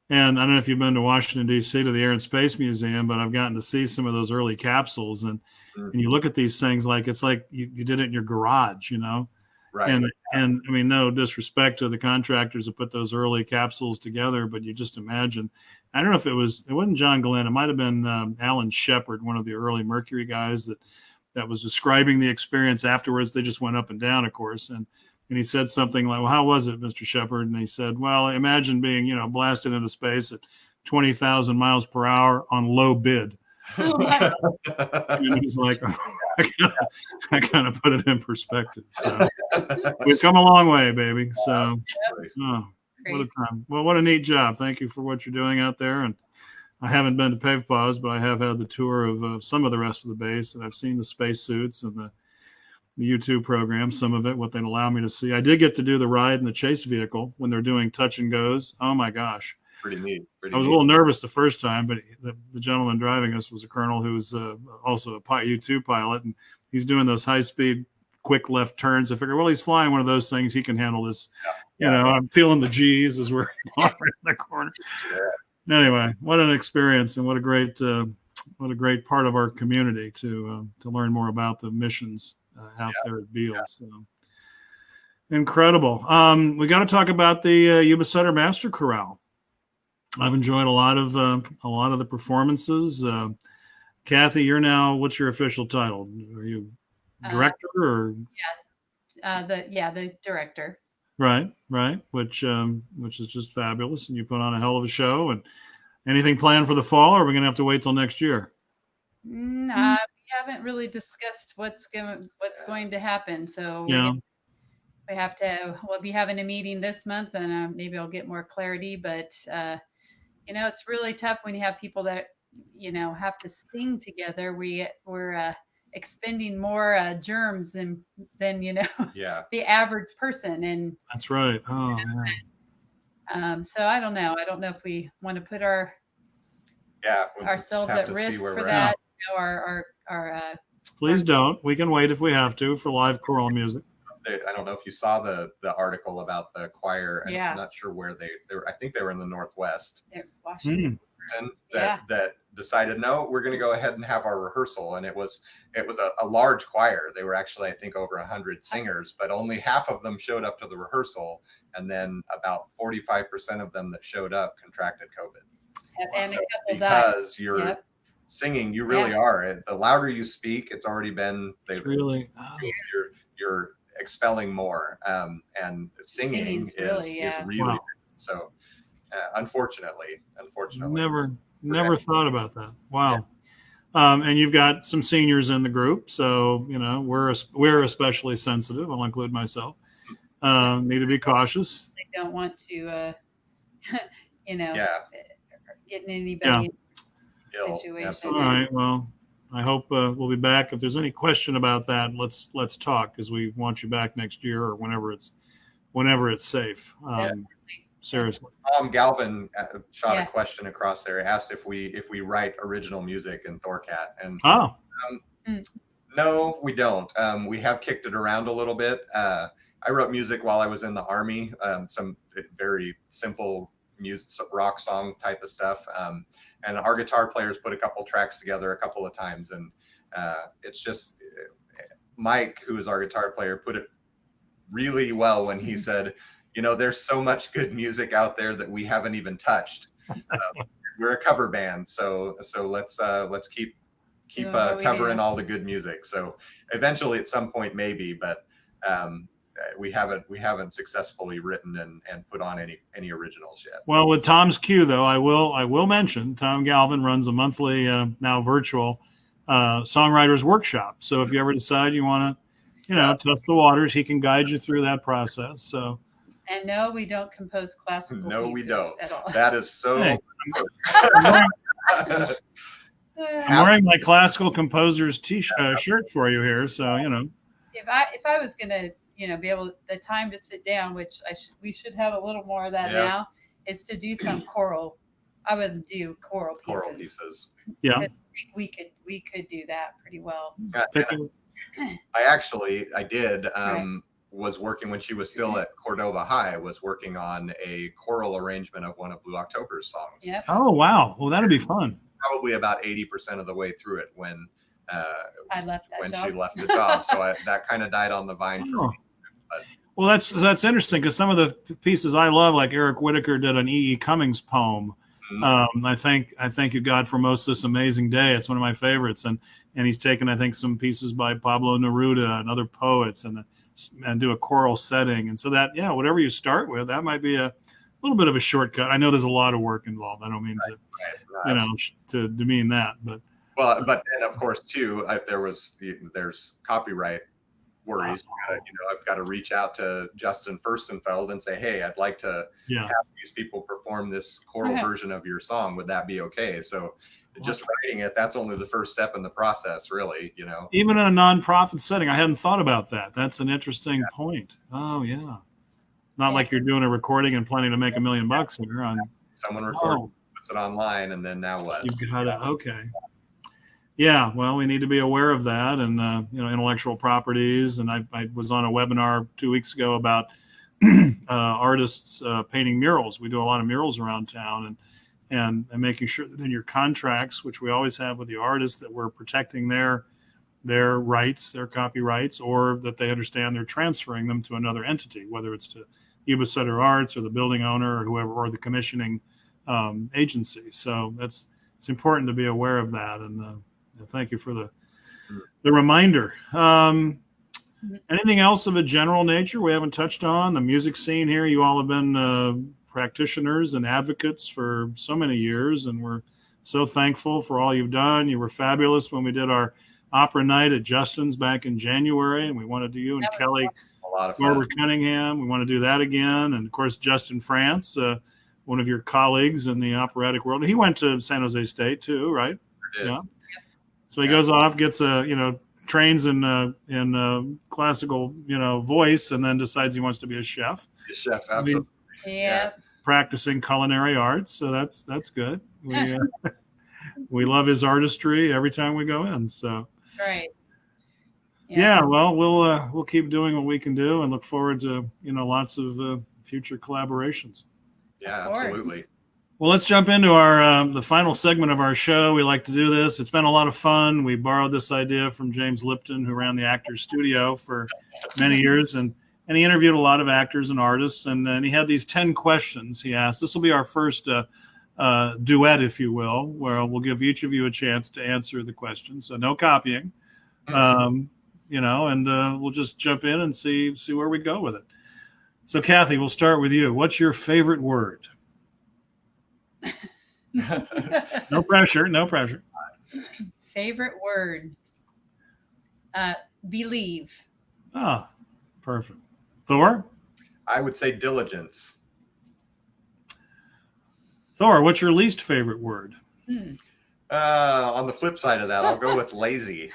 And I don't know if you've been to Washington, D.C. to the Air and Space Museum, but I've gotten to see some of those early capsules. And you look at these things like it's like you did it in your garage, you know? Right. And I mean, no disrespect to the contractors that put those early capsules together, but you just imagine. I don't know if it wasn't John Glenn. It might have been Alan Shepard, one of the early Mercury guys that was describing the experience afterwards. They just went up and down, of course. And he said something like, well, how was it, Mr. Shepard? And he said, well, imagine being, blasted into space at 20,000 miles per hour on low bid. And he's like, I kind of put it in perspective. So we've come a long way, baby. So what a time. Well, what a neat job. Thank you for what you're doing out there. And I haven't been to PavPause, but I have had the tour of some of the rest of the base, and I've seen the spacesuits and the YouTube program, some of it, what they'd allow me to see. I did get to do the ride in the chase vehicle when they're doing touch and goes. Oh my gosh. Pretty neat. I was a little nervous the first time, but the gentleman driving us was a colonel who's also a U-2 pilot, and he's doing those high-speed, quick left turns. I figured, well, he's flying one of those things. He can handle this. I'm feeling the G's as we're in the corner. Yeah. Anyway, what an experience, and what a great part of our community to learn more about the missions out there at Beale. Yeah. So incredible. We got to talk about the YubaSutter Master Chorale. I've enjoyed a lot of the performances. Kathy, you're now, what's your official title? Are you director or? The director. Right. Which is just fabulous, and you put on a hell of a show. And anything planned for the fall, or are we going to have to wait till next year? We haven't really discussed what's going to happen. So we have to. We'll be having a meeting this month, and maybe I'll get more clarity. But it's really tough when you have people that have to sing together. We're expending more germs than the average person, and that's right. Oh, yeah. So I don't know. I don't know if we want to put ourselves at risk for that. Please don't. We can wait if we have to for live choral music. I don't know if you saw the article about the choir, and I'm not sure where they were. I think they were in the Northwest. Washington. That decided, no, we're going to go ahead and have our rehearsal. And it was a large choir. They were actually, I think, over 100 singers, but only half of them showed up to the rehearsal. And then about 45% of them that showed up contracted COVID. And a couple because died. singing, you really are. The louder you speak, it's already been. It's really you're expelling more, and singing is really wow. So. Unfortunately, never thought about that. Wow. And you've got some seniors in the group, so we're especially sensitive. I'll include myself. Need to be cautious. I don't want to, get in anybody's situation. All right. Well, I hope we'll be back. If there's any question about that, let's talk, because we want you back next year or whenever it's safe. Seriously. Galvin shot a question across there. Asked if we write original music in Thorcat, and no, we don't. We have kicked it around a little bit. I wrote music while I was in the Army. Some very simple music, rock song type of stuff. And our guitar players put a couple tracks together a couple of times, and it's just Mike, who is our guitar player, put it really well when he said, there's so much good music out there that we haven't even touched. We're a cover band, so let's keep covering all the good music. So eventually, at some point, maybe, but we haven't successfully written and put on any originals yet. Well, with Tom's cue, though, I will mention Tom Galvin runs a monthly now virtual songwriters workshop. So if you ever decide you want to test the waters, he can guide you through that process. So. And no, we don't compose classical No, pieces we don't. at all. That is so. Hey, I'm wearing my classical composer's shirt for you here, so If I was gonna be able the time to sit down, which we should have a little more of that now, is to do some choral. I would do choral pieces. Yeah, we could do that pretty well. I did. Was working when she was still at Cordova High, was working on a choral arrangement of one of Blue October's songs. Yep. Oh, wow. Well, that'd be fun. Probably about 80% of the way through it when I left that job. she left the job. So that kind of died on the vine for me. But, well, that's interesting, because some of the pieces I love, like Eric Whitaker did an E.E. Cummings poem. Mm-hmm. I thank you, God, for most of this amazing day. It's one of my favorites. And he's taken, I think, some pieces by Pablo Neruda and other poets and do a choral setting. And so that, whatever you start with, that might be a little bit of a shortcut. I know there's a lot of work involved. I don't mean to demean that, but then of course too, there's copyright worries. I've got to reach out to Justin Furstenfeld and say, hey, I'd like to have these people perform this choral version of your song. Would that be okay? So just writing it, that's only the first step in the process, really, Even in a nonprofit setting, I hadn't thought about that. That's an interesting point. Oh, yeah. Not like you're doing a recording and planning to make $1 million here on. Someone records, puts it online, and then now what? You've got it. Okay. Yeah, well, we need to be aware of that, and intellectual properties. And I was on a webinar 2 weeks ago about artists painting murals. We do a lot of murals around town, and making sure that in your contracts, which we always have with the artists, that we're protecting their rights, their copyrights, or that they understand they're transferring them to another entity, whether it's to YubaSutterArts or the building owner or whoever, or the commissioning agency. So it's important to be aware of that. And thank you for the reminder. Anything else of a general nature we haven't touched on? The music scene here, you all have been practitioners and advocates for so many years, and we're so thankful for all you've done. You were fabulous when we did our opera night at Justin's back in January, and we want to do you and Kelly Barber Cunningham. We want to do that again. And of course, Justin France, one of your colleagues in the operatic world. He went to San Jose State too, right? Yeah. So he goes off, gets trains in classical, voice, and then decides he wants to be a chef. A chef, absolutely. Practicing culinary arts, so that's good. We love his artistry every time we go in. So right. Well, we'll keep doing what we can do, and look forward to lots of future collaborations. Yeah, absolutely. Well, let's jump into our the final segment of our show. We like to do this. It's been a lot of fun. We borrowed this idea from James Lipton, who ran the Actors Studio for many years, and he interviewed a lot of actors and artists, and he had these 10 questions he asked. This will be our first duet, if you will, where we'll give each of you a chance to answer the question. So no copying, and we'll just jump in and see where we go with it. So Kathy, we'll start with you. What's your favorite word? No pressure. Favorite word? Believe. Ah, perfect. Thor? I would say diligence. Thor, what's your least favorite word? On the flip side of that, I'll go with lazy.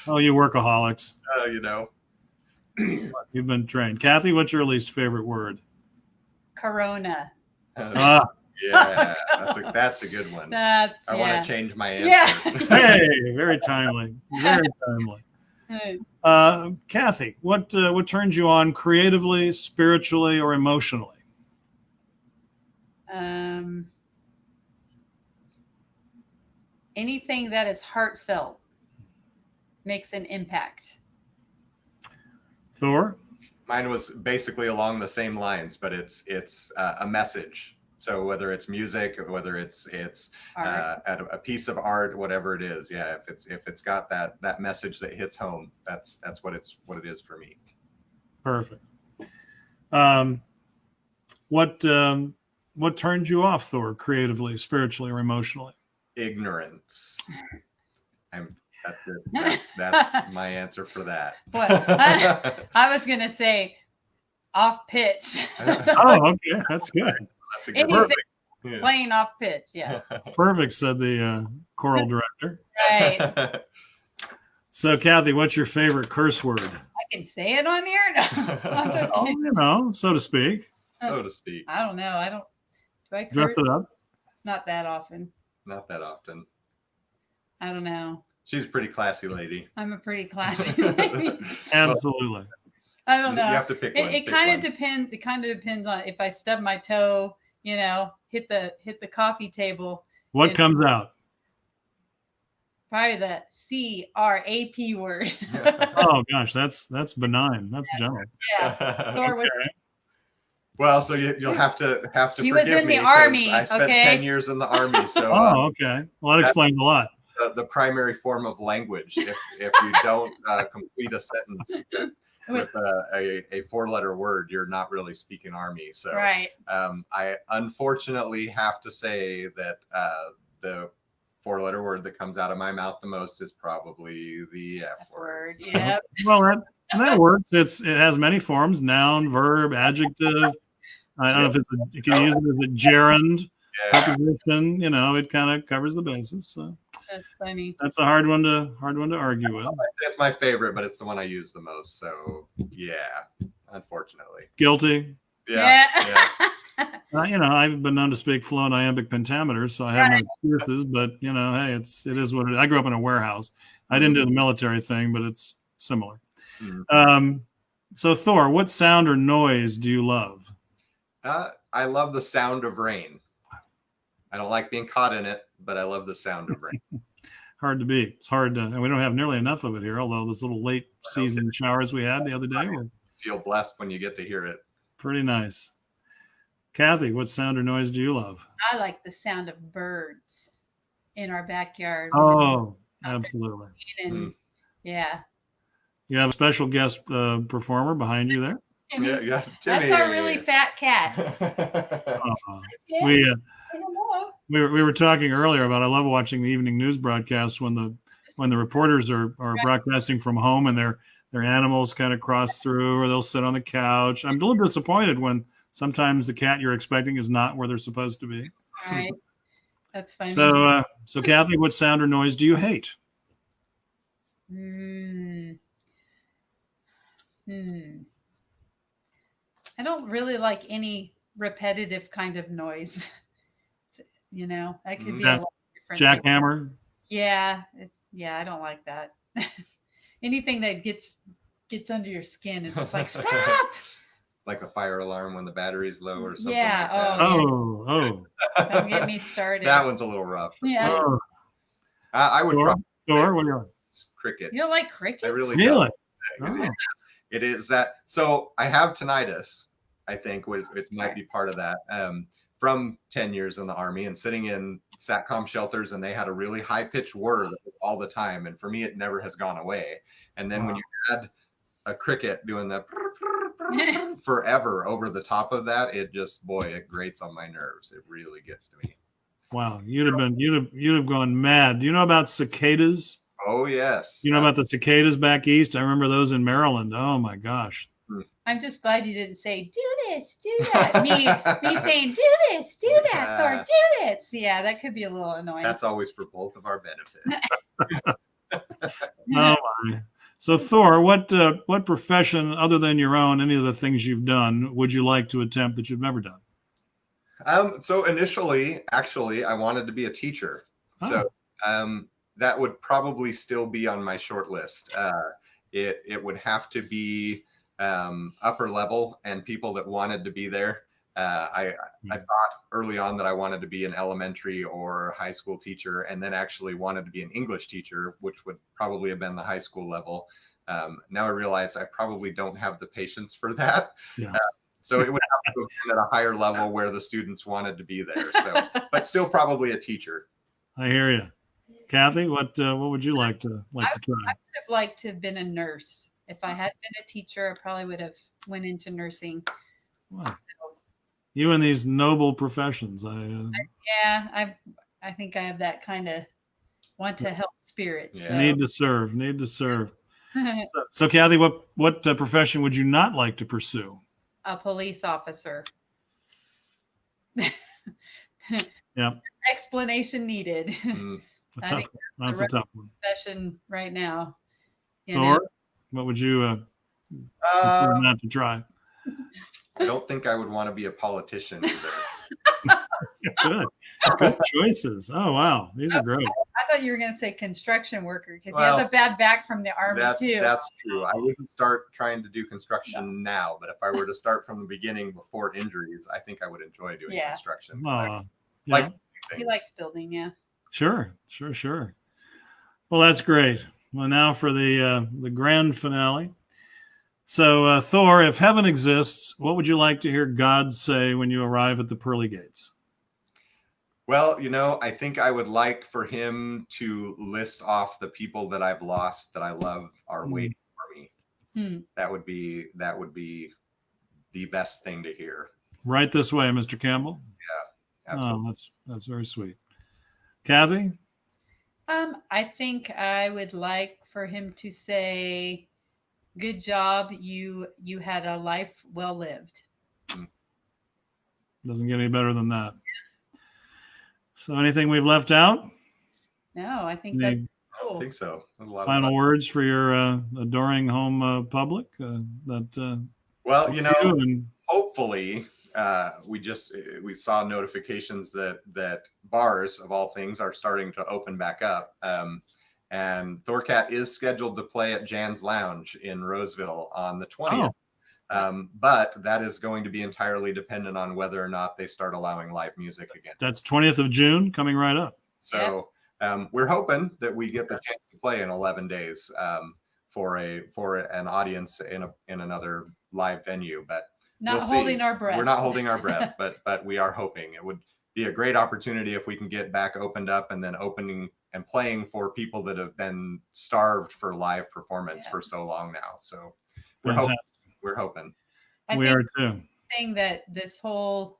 Oh, you workaholics. You've been trained. Kathy, what's your least favorite word? Corona. Yeah, that's a good one. I want to change my answer. Yeah. Hey, very timely. Very timely. Kathy, what turns you on creatively, spiritually, or emotionally? Anything that is heartfelt makes an impact. Thor? Mine was basically along the same lines, but it's a message. So whether it's music, or whether it's a piece of art, whatever it is, yeah. If it's got that message that hits home, that's what it is for me. Perfect. What turns you off, Thor, creatively, spiritually, or emotionally? Ignorance. That's my answer for that. What? I was gonna say off pitch. Oh, okay, that's good. That's a good perfect. Playing off pitch, yeah. Perfect, said the choral director. Right. So, Kathy, what's your favorite curse word? I can say it on here. No, I'm just kidding. So to speak. So to speak. I don't know. Do I curse? Dress it up. Not that often. Not that often. I don't know. She's a pretty classy lady. I'm a pretty classy lady. Absolutely. I don't know. You have to pick one. It kind of depends. It kind of depends on if I stub my toe, hit the coffee table. What comes out? Probably the C-R-A-P word. Oh gosh, that's benign. That's gentle. Yeah. Thor okay. Well, so you'll have to he forgive was in me. The army. I spent 10 years in the army, so. Okay. Well, that explains a lot. The primary form of language. If you don't complete a sentence with a 4-letter word, you're not really speaking army. So right. I unfortunately have to say that the 4-letter word that comes out of my mouth the most is probably the F word. Yep. Well, that works. It has many forms: noun, verb, adjective. I don't know if you can use it as a gerund, preposition. It kind of covers the bases. So. That's funny. That's a hard one to argue with. It's my favorite, but it's the one I use the most. So yeah, unfortunately. Guilty. Yeah. I've been known to speak fluent iambic pentameter, so I have no excuses. But hey, it is what it is. I grew up in a warehouse. I didn't do the military thing, but it's similar. Mm-hmm. So Thor, what sound or noise do you love? I love the sound of rain. I don't like being caught in it, but I love the sound of rain. Hard to beat. It's hard to, and we don't have nearly enough of it here. Although those little late season showers we had the other day were feel blessed when you get to hear it. Pretty nice. Kathy, what sound or noise do you love? I like the sound of birds in our backyard. Oh, absolutely. Yeah. You have a special guest performer behind you there. Yeah, Timmy. That's our really fat cat. We were talking earlier about I love watching the evening news broadcasts when the reporters are broadcasting from home and their animals kind of cross through or they'll sit on the couch. I'm a little disappointed when sometimes the cat you're expecting is not where they're supposed to be. Right. That's funny. So Kathy, what sound or noise do you hate? I don't really like any repetitive kind of noise. That could be a lot different. Jackhammer. Yeah, I don't like that. Anything that gets under your skin is just like stop. Like a fire alarm when the battery's low or something. Yeah. Like that. Oh. Don't get me started. That one's a little rough. Yeah. Oh. I would probably. Thor, what do you like? Crickets. You don't like crickets? I really don't. Oh. It is that. So I have tinnitus. I think it might be part of that. from 10 years in the Army and sitting in SATCOM shelters, and they had a really high-pitched whir all the time. And for me, it never has gone away. And then when you add a cricket doing the forever over the top of that, it just, boy, it grates on my nerves. It really gets to me. Wow, you'd have gone mad. Do you know about cicadas? Oh yes. You know about the cicadas back east? I remember those in Maryland. Oh my gosh. I'm just glad you didn't say, do this, do that. me saying, do this, do that, Thor, do this. Yeah, that could be a little annoying. That's always for both of our benefit. Oh my. So Thor, what profession other than your own, any of the things you've done, would you like to attempt that you've never done? So initially, actually, I wanted to be a teacher. So that would probably still be on my short list. It would have to be upper level and people that wanted to be there. I thought early on that I wanted to be an elementary or high school teacher, and then actually wanted to be an English teacher, which would probably have been the high school level. Now I realize I probably don't have the patience for that. Yeah. So it would have to be at a higher level where the students wanted to be there. So, but still probably a teacher. I hear you. Kathy, what would you like to try? I would have liked to have been a nurse. If I had been a teacher, I probably would have went into nursing. Wow. So, you and these noble professions. I think I have that kind of want to help spirit. Yeah. So. Need to serve. So Kathy, what profession would you not like to pursue? A police officer. Yeah. Explanation needed. That's a tough one. Profession right now. Thor, what would you prefer not to try? I don't think I would want to be a politician either. Good choices. Oh wow, these are great. I thought you were going to say construction worker because he has a bad back from the Army too. That's true. I wouldn't start trying to do construction now, but if I were to start from the beginning before injuries, I think I would enjoy doing construction. He likes building, yeah. Sure. Well, that's great. Well, now for the grand finale. So, Thor, if heaven exists, what would you like to hear God say when you arrive at the pearly gates? Well, I think I would like for him to list off the people that I've lost that I love are waiting for me. That would be the best thing to hear. Right this way, Mr. Campbell. Yeah, absolutely. Oh, that's very sweet. Kathy? I think I would like for him to say, good job. You had a life well lived. Doesn't get any better than that. So anything we've left out? No, I think that's cool. I don't think so. Final words for your adoring home public? Hopefully we saw notifications that bars of all things are starting to open back up. And Thorcat is scheduled to play at Jan's Lounge in Roseville on the 20th. But that is going to be entirely dependent on whether or not they start allowing live music again. That's 20th of June coming right up. So we're hoping that we get the chance to play in 11 days for an audience in another live venue. But not holding our breath. We're not holding our breath, but we are hoping. It would be a great opportunity if we can get back opened up and then opening and playing for people that have been starved for live performance for so long now. So we're hoping. We are too. Saying that this whole,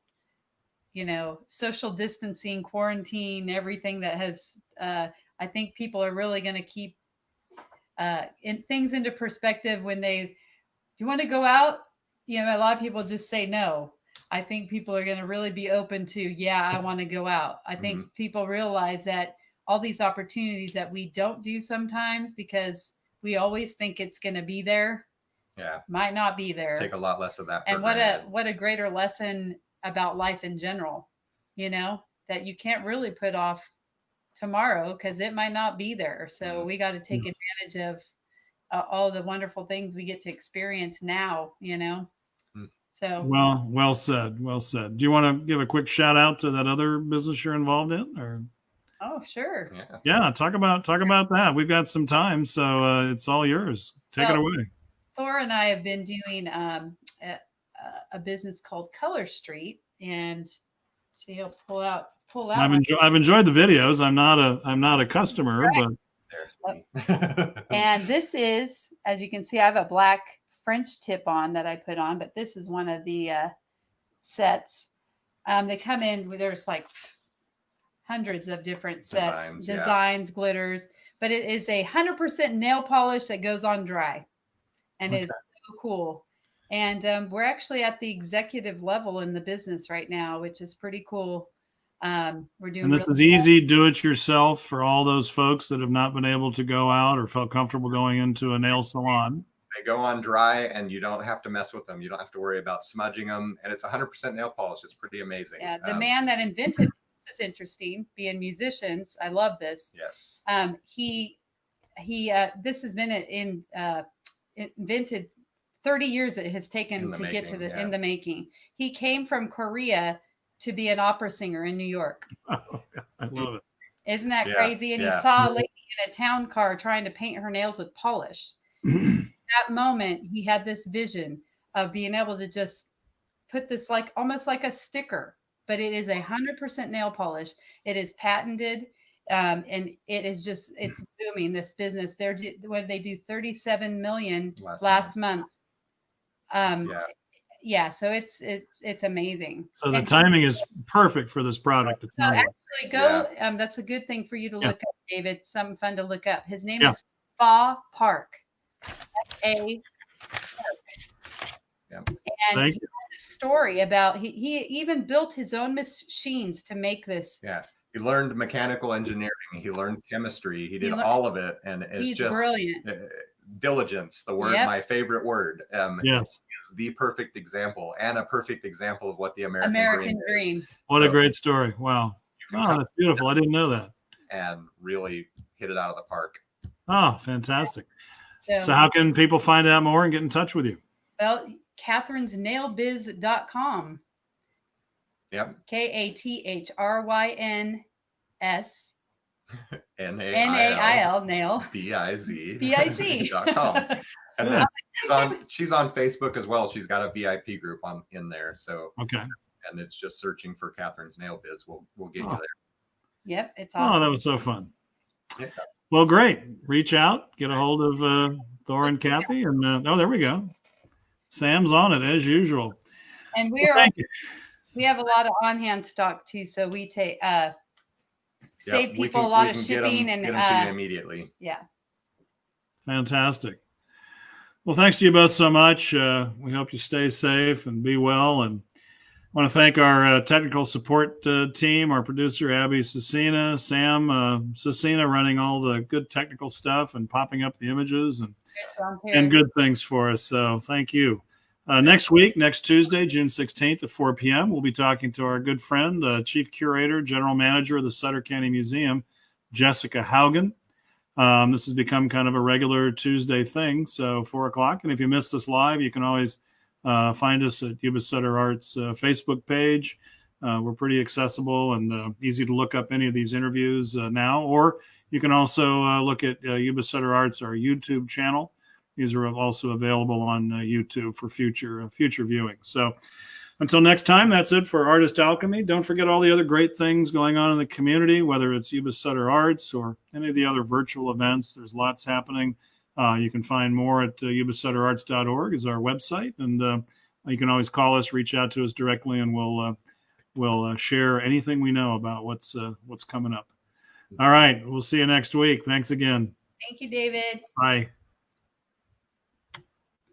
social distancing, quarantine, everything that has, I think people are really going to keep things into perspective when do you want to go out? A lot of people just say no. I think people are going to really be open to, I want to go out. I think people realize that all these opportunities that we don't do sometimes because we always think it's going to be there. Yeah. Might not be there. Take a lot less of that. And what a greater lesson about life in general, that you can't really put off tomorrow because it might not be there. So we got to take advantage of all the wonderful things we get to experience now, So well said. Do you want to give a quick shout out to that other business you're involved in, or? Oh, sure. Yeah. Talk about that. We've got some time, so it's all yours. Take it away. Thor and I have been doing a business called Color Street, and See, he'll pull out. I've enjoyed the videos. I'm not a customer, right. But and this is, as you can see, I have a black French tip on that I put on, but this is one of the sets. They come in with, there's like hundreds of different sets, designs, glitters, but it is 100% nail polish that goes on dry, and it's so cool. And we're actually at the executive level in the business right now, which is pretty cool. We're doing. And this is easy, do it yourself for all those folks that have not been able to go out or felt comfortable going into a nail salon. They go on dry, and you don't have to mess with them. You don't have to worry about smudging them, and it's 100% nail polish. It's pretty amazing. Yeah, the man that invented this is interesting. Being musicians, I love this. Yes. He this has been invented 30 years. It has taken to get to in the making. He came from Korea to be an opera singer in New York. Oh, I love it. Isn't that crazy? And he saw a lady in a town car trying to paint her nails with polish. That moment, he had this vision of being able to just put this almost like a sticker, but it is 100% nail polish. It is patented, and it is it's booming, this business. They do 37 million last month. Yeah, so it's amazing. So the timing is perfect for this product. It's not actually that's a good thing for you to look up, David. Something fun to look up. His name is Fa Park. And he has a story about he even built his own machines to make this. Yeah, he learned mechanical engineering. He learned chemistry. He did all of it, and it's just brilliant. Diligence, the word, my favorite word. Yes, is the perfect example, and a perfect example of what the American dream is. What a great story! Wow, that's beautiful. I didn't know that. And really hit it out of the park. Oh, fantastic. So how can people find out more and get in touch with you? Well, Catherine'sNailBiz.com. Yep. KATHRYNS NAIL nail BIZ.com. And she's on Facebook as well. She's got a VIP group in there. So and it's just searching for Catherine's Nail Biz. We'll get you there. Yep, it's awesome. Oh, that was so fun. Yeah. Well, great. Reach out, get a hold of Thor and Kathy, and there we go. Sam's on it as usual. And we have a lot of on-hand stock too, so we take save people a lot of shipping and get them to you immediately. Yeah. Fantastic. Well, thanks to you both so much. We hope you stay safe and be well. And I want to thank our technical support team, our producer, Abby Cecina, Sam Cecina, running all the good technical stuff and popping up the images and good things for us. So thank you. Next week, next Tuesday, June 16th at 4 p.m., we'll be talking to our good friend, Chief Curator, General Manager of the Sutter County Museum, Jessica Haugen. This has become kind of a regular Tuesday thing, so 4 o'clock. And if you missed us live, you can always find us at YubaSutterArts Facebook page. We're pretty accessible and easy to look up any of these interviews now. Or you can also look at YubaSutterArts, our YouTube channel. These are also available on YouTube for future viewing. So until next time, that's it for Artist Alchemy. Don't forget all the other great things going on in the community, whether it's YubaSutterArts or any of the other virtual events. There's lots happening. You can find more at YubaSutterArts.org is our website. And you can always call us, reach out to us directly, and we'll share anything we know about what's coming up. All right. We'll see you next week. Thanks again. Thank you, David. Bye.